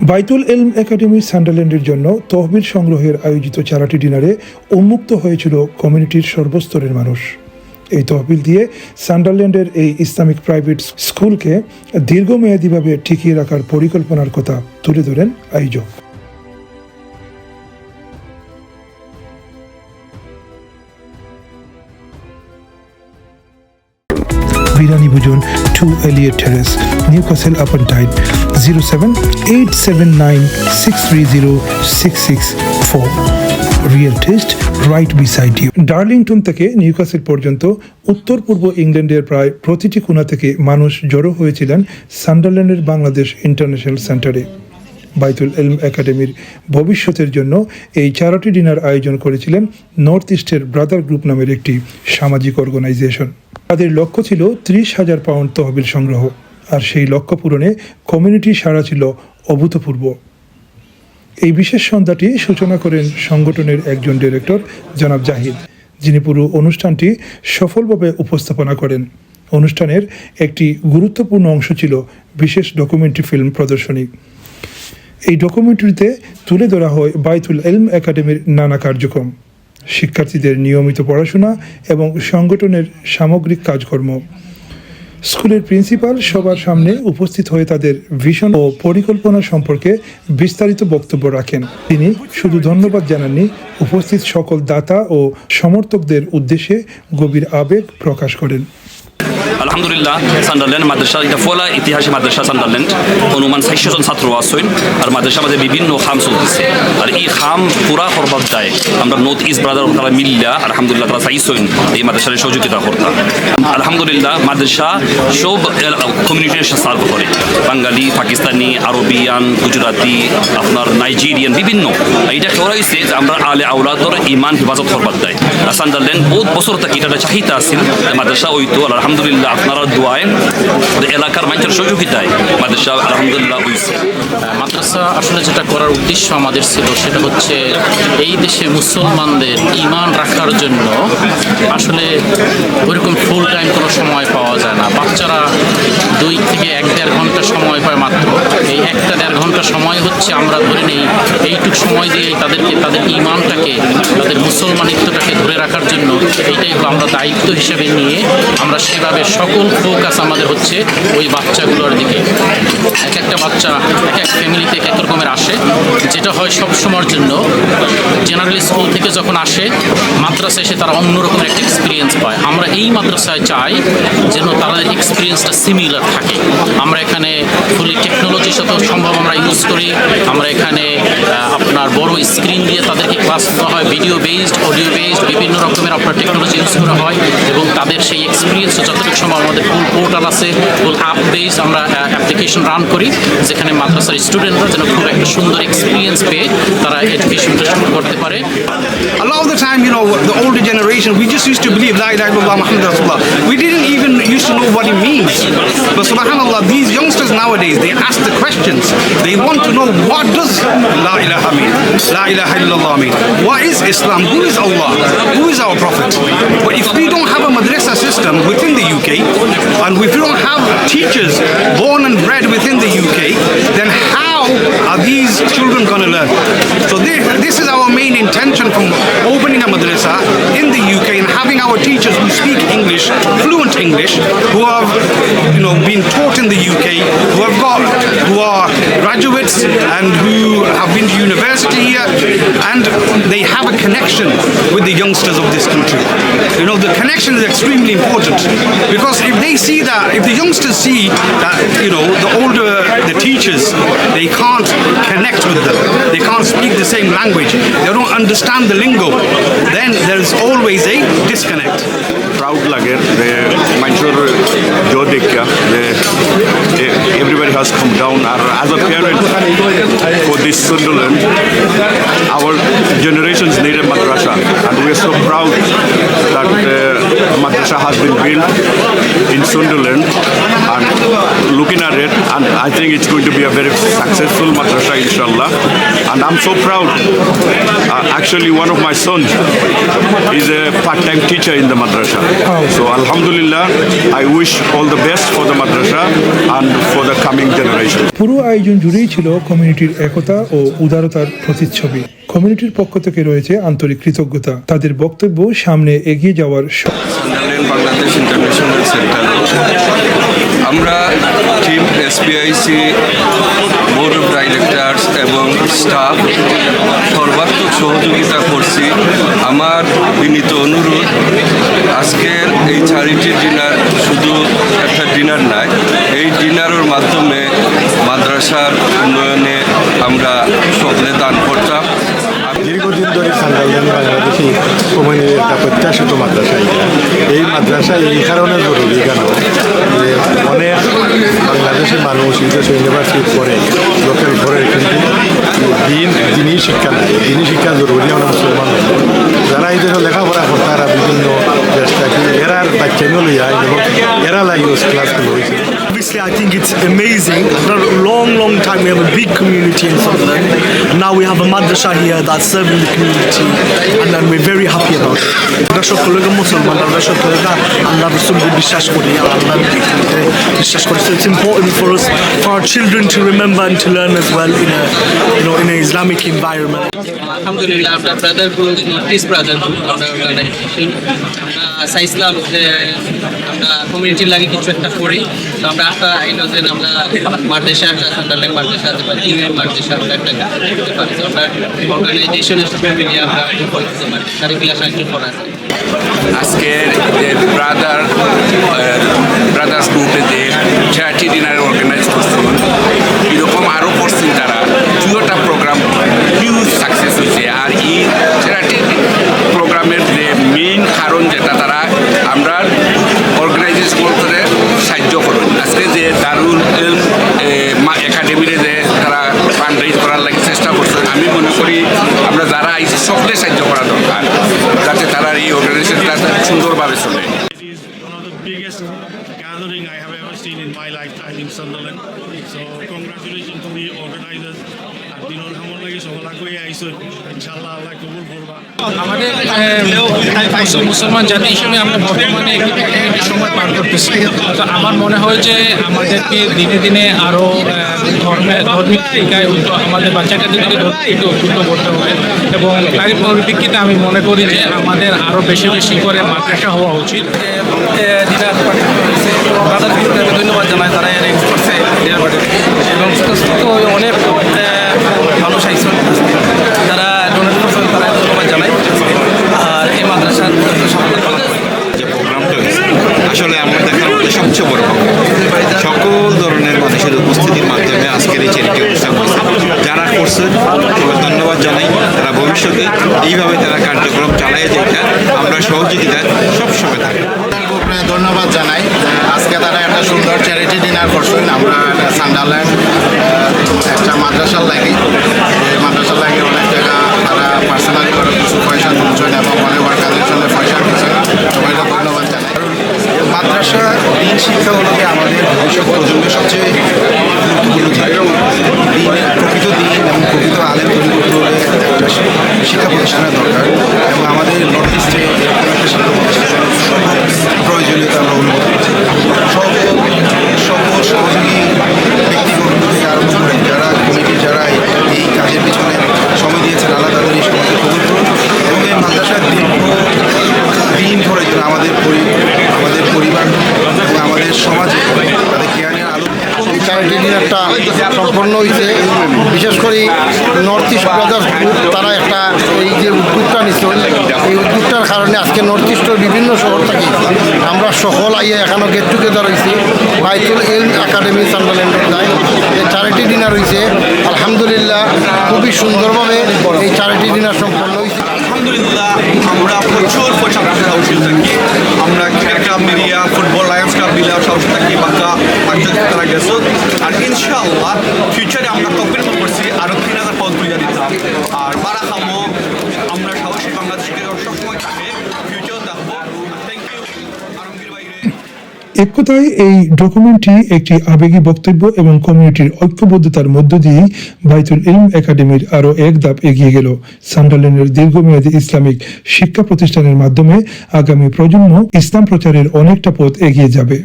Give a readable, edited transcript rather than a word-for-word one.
বাইতুল এলম একাডেমি সান্ডারল্যান্ডের জন্য তহবিল সংগ্রহের আয়োজিত চ্যারিটি ডিনারে উন্মুক্ত হয়েছিল কমিউনিটির সর্বস্তরের মানুষ। এই তহবিল দিয়ে সান্ডারল্যান্ডের এই ইসলামিক প্রাইভেট স্কুলকে দীর্ঘমেয়াদীভাবে টিকিয়ে রাখার পরিকল্পনার কথা তুলে ধরেন আয়োজক। বিরানি ভোজন 2 Elliot Terrace, Newcastle upon Tyne, 07879630664। Real taste right beside you. Darlington থেকে নিউক্যাসল পর্যন্ত উত্তর পূর্ব ইংল্যান্ডের প্রায় প্রতিটি কোণা থেকে মানুষ জড়ো হয়েছিলেন সান্ডারল্যান্ডের বাংলাদেশ ইন্টারন্যাশনাল সেন্টারে। বাইতুল এলম একাডেমির ভবিষ্যতের জন্য এই চ্যারিটি ডিনার আয়োজন করেছিলেন নর্থ ইস্টের ব্রাদার গ্রুপ নামের একটি সামাজিক অর্গানাইজেশন। তাদের লক্ষ্য ছিল 30,000 পাউন্ড তহবিল সংগ্রহ, আর সেই লক্ষ্য পূরণে কমিউনিটি সাড়া ছিল অভূতপূর্ব। এই বিশেষ সন্ধ্যাটি সূচনা করেন সংগঠনের একজন ডিরেক্টর জনাব জাহিদ, যিনি পুরো অনুষ্ঠানটি সফলভাবে উপস্থাপনা করেন। অনুষ্ঠানের একটি গুরুত্বপূর্ণ অংশ ছিল বিশেষ ডকুমেন্টারি ফিল্ম প্রদর্শনী। এই ডকুমেন্টারিতে তুলে ধরা হয় বাইতুল এলম একাডেমির নানা কার্যক্রম, শিক্ষার্থীদের নিয়মিত পড়াশোনা এবং সংগঠনের সামগ্রিক কাজকর্ম। স্কুলের প্রিন্সিপাল সবার সামনে উপস্থিত হয়ে তাদের ভিশন ও পরিকল্পনা সম্পর্কে বিস্তারিত বক্তব্য রাখেন। তিনি শুধু ধন্যবাদ জানাননি, উপস্থিত সকল দাতা ও সমর্থকদের উদ্দেশ্যে গভীর আবেগ প্রকাশ করেন। আলহামদুলিল্লাহ, সান্ডারল্যান্ড মাদ্রাসা এটা ফলা ইতিহাসে মাদ্রাসা সান্ডারল্যান্ড অনুমান 600 জন ছাত্র আসছেন, আর মাদ্রাসা মাঝে বিভিন্ন খাম চলতেছে। আর এই খাম পুরা করবার যায় আমরা নর্থ ইস্ট ব্রাদার তারা মিল্লা আলহামদুলিল্লাহ তারা চাইছেন এই মাদ্রাসার সহযোগিতা করতাম। আলহামদুলিল্লাহ মাদ্রাসা সব কমিউনিটির সার্ভ করে, বাঙালি, পাকিস্তানি, আরবিয়ান, গুজরাটি, আপনার নাইজেরিয়ান বিভিন্ন। এটা করা হয়েছে যে আমরা আলে আওলাদর ইমান হিফাজত করবার যায়। সান্ডারল্যান্ড বহুত বছর থেকে এটা চাহিদা আছিল মাদ্রাসা হইতো, আলহামদুলিল্লাহ আপনারা দোয়ায় এলাকার মানুষের সহযোগিতায় মাদ্রাসা আলহামদুলিল্লাহ হয়েছে। মাদ্রাসা আসলে যেটা করার উদ্দেশ্য আমাদের ছিল সেটা হচ্ছে এই দেশে মুসলমানদের ঈমান রাখার জন্য আসলে ওইরকম ফুল টাইম কোনো সময় পাওয়া যায় না। বাচ্চারা 2 থেকে 1-1.5 ঘন্টা সময় পায় মাত্র। এই 1-1.5 ঘন্টা সময় হচ্ছে আমরা ধরে নেই এইটুক সময় দিয়ে তাদেরকে তাদের ঈমানটাকে, তাদের মুসলমানিত্বটাকে ধরে রাখার জন্য এইটাই আমরা দায়িত্ব হিসেবে নিয়ে আমরা সেভাবে সকল ফোকাস আমাদের হচ্ছে ওই বাচ্চাগুলোর দিকে। এক একটা বাচ্চা এক এক ফ্যামিলিতে এক এক রকমের আসে, যেটা হয় সব সময়ের জন্য জেনারেল স্কুল থেকে যখন আসে মাদ্রাসায় এসে তারা অন্যরকমের একটা এক্সপিরিয়েন্স পায়। আমরা এই মাদ্রাসায় চাই যেন তাদের এক্সপিরিয়েন্সটা সিমিলার থাকে। আমরা এখানে ফুলি টেকনোলজির সাথে সম্ভব আমরা ইউজ করি। আমরা এখানে আপনার বড় স্ক্রিন দিয়ে তাদেরকে ক্লাস দেওয়া হয়, ভিডিও বেসড, অডিও বেসড, বিভিন্ন রকমের আপনার টেকনোলজি ইউজ করা হয় এবং তাদের সেই এক্সপিরিয়েন্স যতটুকু সময় আমাদের ফুল পোর্টাল আছে, ফুল অ্যাপ বেস আমরা অ্যাপ্লিকেশন রান করি, যেখানে মাদ্রাসার স্টুডেন্টরা যেন খুব একটা সুন্দর এক্সপিরিয়েন্স পেয়ে তারা এডুকেশনটা শুরু করতে পারে। A lot of the time, you know, the older generation, we just used to believe La ilaha illallah Muhammad Rasulullah. We didn't even used to know what it means. But subhanallah, these youngsters nowadays, they ask the questions. They want to know, what does La ilaha mean? La ilaha illallah mean? What is Islam? Who is Allah? Who is our Prophet? But if we don't have a madrasa system within the UK, and if we don't have teachers born and bred within the UK, then how are these children going to learn? So this is our main intention from opening a madrasa in the UK and having our teachers who speak English, fluent English, who have, you know, been taught in the UK, who are graduates and who have been to university here, and they have a connection with the youngsters of this country. You know, the connection is extremely important, because if they see that, if the youngsters see that, you know, the older the teachers, they can't connect with them, they can't speak the same language, they don't understand the lingo, then there is always a disconnect. Proud লাগে যে মানুষের জো দেখা যে everybody has come down. And as a parent for this Sunderland, our generations needed madrasa, and we are so proud that madrasa has been built in Sunderland. And looking at it, and I think it's going to be a very successful madrasa, inshallah. And I'm so proud. Actually, one of my sons is a part-time teacher in the madrasa. So, alhamdulillah, I wish all the best for the madrasa and for the coming generation. পুরো আয়োজন জুড়েই ছিল কমিউনিটির একতা ও উদারতার প্রতিচ্ছবি। কমিউনিটির পক্ষ থেকে রয়েছে আন্তরিক কৃতজ্ঞতা। তাদের বক্তব্য সামনে এগিয়ে যাওয়ার সান্ডারল্যান্ড বাংলাদেশ ইন্টারন্যাশনাল সেন্টার আমরা টিম এসপিআইসি বোর্ড অফ ডাইরেক্টরস এবং স্টাফ সর্বাত্মক সহযোগিতা করছি। আমার বিনীত অনুরোধ, আজকের এই চ্যারিটি ডিনার শুধু একটা ডিনার নয়, এই ডিনারের মাধ্যমে মাদ্রাসার উন্নয়নে আমরা সকলে দান করতাম। দীর্ঘদিন ধরে সান্ডারল্যান্ড বাংলাদেশি কমিউনিটির একটা প্রত্যাশিত মাদ্রাসা এই মাদ্রাসা এই কারণে জরুরি কেন যে অনেক বাংলাদেশি মানুষ নিজস্ব ইউনিভার্সিটি পড়ে লোকাল পড়ে, কিন্তু দিনই শিক্ষা নাই। দিনই শিক্ষা জরুরি আমরা মুসলমান যারা এই দেশে লেখাপড়া করে তারা বিভিন্ন দেশ থেকে এরার বাচ্চা নিয়ে যায় এবং এরা লাগে ক্লাসগুলো হয়েছে। Obviously, I think it's amazing. For a long time, we have a big community in Sunderland. Now we have a madrasa here that's serving the community, and then we're very happy about it. Madrasa kolega Musliman, madrasa kolega Allah Rasul বিশ্বাস করি, Allah বিশ্বাস করি. So it's important for us, for our children to remember and to learn as well in an Islamic environment. আলহামদুলিল্লাহ, আমরা Brotherhood, piece Brotherhood আমরা organisation, আমরা চাইছিলাম যে আমরা কমিউনিটির লাগে কিছু একটা করি। তো আমরা একটা আইলো যে আমরা মাদ্রাসা সান্ডারল্যান্ড মাদ্রাসা ইউএন মাদ্রাসা আমরা একটা করতে পারি। আমরা অর্গানাইজেশনের সাথে মিলিয়ে আমরা করতে পারি কারিকুলার সাহায্য করা যায়। আজকের যে ব্রাদার্স গ্রুপে যে চ্যারিটি ডিনার অর্গানাইজ করছেন, এরকম আরও করছেন তারা। দুটা প্রোগ্রাম হিউজ সাকসেস হয়েছে। আর এই চ্যারিটি প্রোগ্রামের যে মেইন কারণ যেটা তারা আমরা অর্গানাইজেশন করে সাহায্য করুন। আজকে যে দারুল একাডেমিরে যে তারা ফান্ড রেজ করার লাগে চেষ্টা করছেন, আমি মনে করি আমরা যারা আইসি সকলে সাহায্য করা দরকার যাতে তারা এই অর্গানাইজেশনটা সুন্দরভাবে চলে। It is one of the biggest gathering I have ever seen in my lifetime in Sunderland. So congratulations to the organizers. আর দিনের হামর লাগি সবলা কই আইছো, ইনশাআল্লাহ আল্লাহ কবুল করবা। আমাদের মুসলমান জাতি হিসেবে আমরা বর্তমানে একটি সময় পার করতেছি। তো আমার মনে হয় যে আমাদেরকে দিনে দিনে আরও ধর্মিক শিক্ষায় আমাদের বাচ্চাদেরকে একটু উদ্বুদ্ধ করতে হবে, এবং তারই পরিপ্রেক্ষিতে আমি মনে করি যে আমাদের আরও বেশি বেশি করে মাদ্রাসা হওয়া উচিত। ধন্যবাদ জানাই, তারা অ্যারেঞ্জ করছে এবং অনেক মানুষ আইসন তারা ডোনেট করছেন, তারা ধন্যবাদ জানাই। আর এই মাদ্রাসার সফলতা যে প্রোগ্রামটা হয়েছে আসলে আমার দেখার মধ্যে সবচেয়ে বড় সকল ধরনের মানুষের উপস্থিতির মাধ্যমে আজকের এই চ্যারিটি অনুষ্ঠান হয়েছে। যারা করছে ধন্যবাদ জানাই। তারা ভবিষ্যতে এইভাবে তারা কার্যক্রম চালিয়ে যেতে আমরা সহযোগিতায় সবসময় থাকি। ধন্যবাদ জানাই। আজকে তারা একটা সুন্দর চ্যারিটি ডিনার করছেন। আমরা সান্ডারল্যান্ড একটা মাদ্রাসার লাগে অনেক জায়গা তারা পার্সোনালি করে কিছু পয়সা তুলছেন এবং অনেক অর্গানাইজেশনের পয়সা দিচ্ছেন। সবাইকে ধন্যবাদ জানাই। মাদ্রাসা দিন শিক্ষা হলো আমাদের ভবিষ্যৎ প্রজন্মের সবচেয়ে গুরুত্বপূর্ণ প্রকৃত দিন এবং প্রকৃত আলেম তৈরি করতে হলে একটা শিক্ষা প্রতিষ্ঠানের দরকার, এবং আমাদের নর্থ ইস্টে এরকম একটা শিক্ষা প্রতিষ্ঠানের প্রয়োজনীয়তা আমরা অনুভব করছি। সকল সহযোগী ব্যক্তিগত থেকে আরম্ভ করে যারা কমিটি যারা এই কাজের পিছনে সময় দিয়েছেন, আল্লাহ তাদের এই সমাজে কবুল করুন এবং এই মাদ্রাসার দিন ধরে যেন আমাদের পরিবার এবং আমাদের সমাজে তাদের জ্ঞানের আলো। এই চ্যারিটি ডিনারটা সম্পন্ন হয়েছে বিশেষ করে নর্থ ইস্ট ব্রাদার্স গ্রুপ, তারা একটা এই যে উদ্যোগটা নিচ্ছে, এই উদ্যোগটার কারণে আজকে নর্থ ইস্টের বিভিন্ন শহর থেকে আমরা সকল আইয়া এখানে গেট টুগেদার হয়েছি বাইতুল ইলম একাডেমি সান্ডারল্যান্ডের দায়। এই চ্যারিটি ডিনার হয়েছে আলহামদুলিল্লাহ খুবই সুন্দরভাবে এই চ্যারিটি ডিনার সম্পন্ন হয়েছে। আলহামদুলিল্লাহ, আমরা প্রচুর পয়সা সাহসী থাকি। আমরা ক্রিকেট ক্লাব মিলিয়া ফুটবল লায়ন্স ক্লাব মিলিয়া সাহসী থাকি, বাচ্চা তারা গেছে। আর ইনশাআল্লাহ ফিউচারে আমরা কম্পিট করছি আরও 3000 পদ তুলে দিতাম। আর বারা খামো আমরা সাহসী বাংলাদেশকে সবসময় থাকে ফিউচার দেখবো। থ্যাংক ইউ আলমগীর ভাই। এক কথায় এই ডকুমেন্টটি একটি আবেগী বক্তব্য এবং কমিউনিটির ঐক্যবদ্ধতার মধ্য দিয়ে বাইতুল ইলম একাডেমির আরও এক ধাপ এগিয়ে গেল। সান্ডারল্যান্ডের দীর্ঘমেয়াদী ইসলামিক শিক্ষা প্রতিষ্ঠানের মাধ্যমে আগামী প্রজন্ম ইসলাম প্রচারের অনেকটা পথ এগিয়ে যাবে।